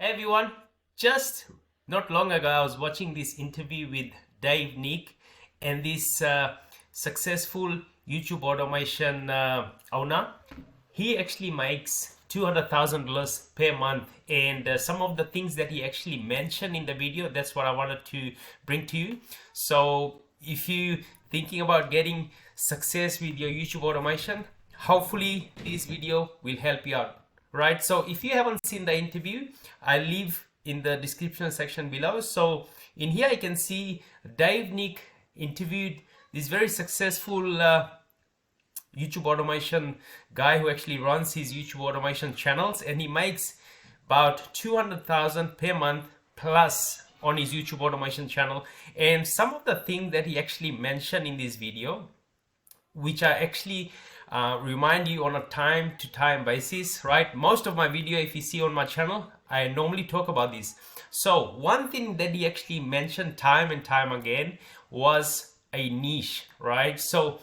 Hey everyone, just not long ago I was watching this interview with Dave Nick and this successful YouTube automation owner. He actually makes $200,000 per month, and some of the things that he actually mentioned in the video, that's what I wanted to bring to you. So if you thinking about getting success with your YouTube automation, hopefully this video will help you out, right? So if you haven't seen the interview, I leave in the description section below. So in here I can see Dave Nick interviewed this very successful YouTube automation guy who actually runs his YouTube automation channels, and he makes about 200,000 per month plus on his YouTube automation channel. And some of the things that he actually mentioned in this video, which I actually remind you on a time to time basis, right? Most of my video, if you see on my channel, I normally talk about this. So one thing that he actually mentioned time and time again was a niche, right? So,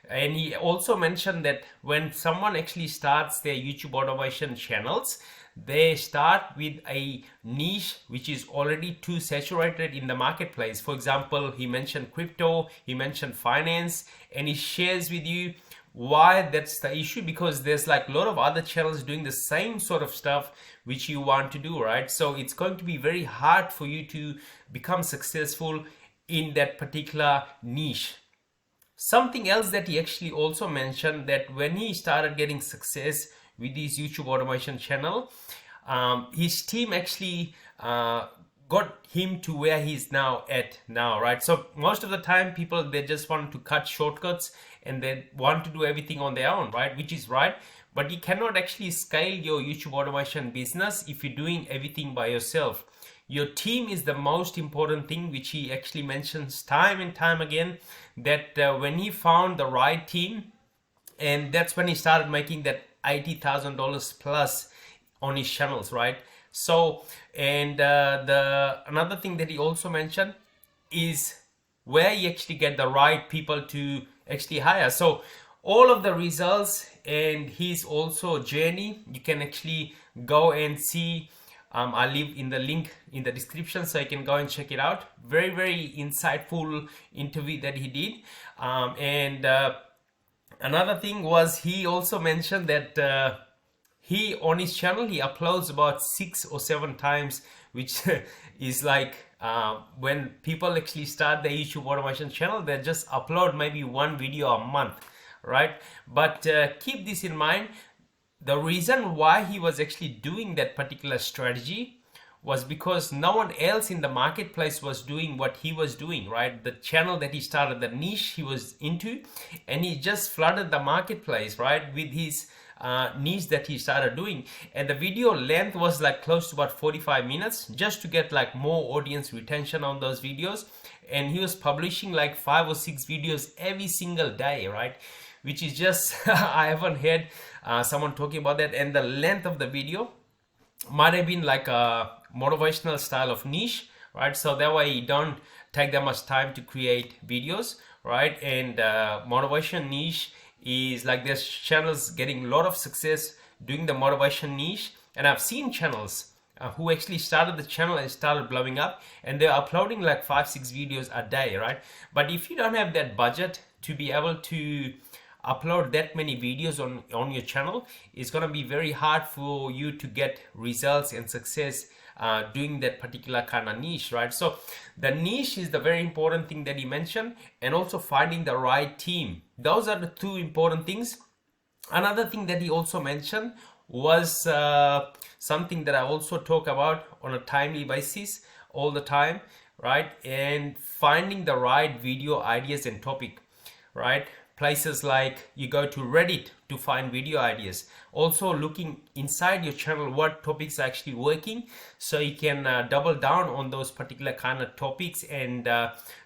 and he also mentioned that when someone actually starts their YouTube automation channels, they start with a niche which is already too saturated in the marketplace. For example, he mentioned crypto, he mentioned finance, and he shares with you why that's the issue, because there's like a lot of other channels doing the same sort of stuff which you want to do, right? So it's going to be very hard for you to become successful in that particular niche. Something else that he actually also mentioned, that when he started getting success with his YouTube automation channel, his team actually got him to where he's now at now, right? So most of the time people, they just want to cut shortcuts and they want to do everything on their own, right? Which is right, but you cannot actually scale your YouTube automation business if you're doing everything by yourself. Your team is the most important thing, which he actually mentions time and time again, that when he found the right team, and that's when he started making that $80,000 plus on his channels, right? So, and the another thing that he also mentioned is where you actually get the right people to actually hire. So all of the results and his also journey, you can actually go and see. I'll leave in the link in the description so you can go and check it out. Very, very insightful interview that he did. Another thing was, he also mentioned that he on his channel he uploads about 6 or 7 times, which is like when people actually start their YouTube automation channel, they just upload maybe one video a month, right? But keep this in mind. The reason why he was actually doing that particular strategy was because no one else in the marketplace was doing what he was doing, right? The channel that he started, the niche he was into, and he just flooded the marketplace, right, with his niche that he started doing. And the video length was like close to about 45 minutes, just to get like more audience retention on those videos. And he was publishing like 5 or 6 videos every single day, right? Which is just I haven't heard someone talking about that. And the length of the video might have been like a motivational style of niche, right? So that way you don't take that much time to create videos, right? And motivation niche is like, there's channels getting a lot of success doing the motivation niche, and I've seen channels who actually started the channel and started blowing up, and they're uploading like 5-6 videos a day, right? But if you don't have that budget to be able to upload that many videos on your channel, it's going to be very hard for you to get results and success doing that particular kind of niche, right? So the niche is the very important thing that he mentioned, and also finding the right team. Those are the 2 important things. Another thing that he also mentioned was something that I also talk about on a timely basis all the time, right? And finding the right video ideas and topic, right? Places like you go to Reddit to find video ideas. Also looking inside your channel what topics are actually working, so you can double down on those particular kind of topics, and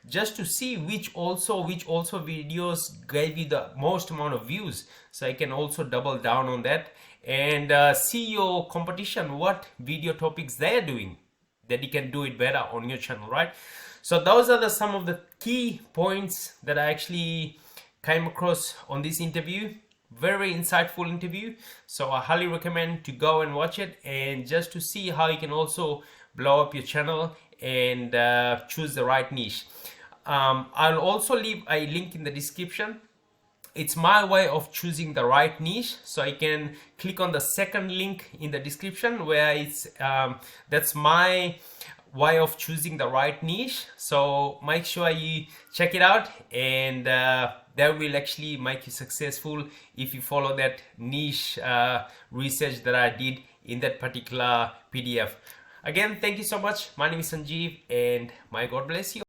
just to see which also videos gave you the most amount of views, so you can also double down on that, and see your competition, what video topics they are doing, that you can do it better on your channel, right? So those are some of the key points that I actually came across on this interview. very insightful interview. So I highly recommend to go and watch it, and just to see how you can also blow up your channel and choose the right niche. I'll also leave a link in the description. It's my way of choosing the right niche, so you can click on the second link in the description where it's that's my way of choosing the right niche. So make sure you check it out, and that will actually make you successful if you follow that niche research that I did in that particular PDF. Again, thank you so much. My name is Sanjeev, and my God bless you.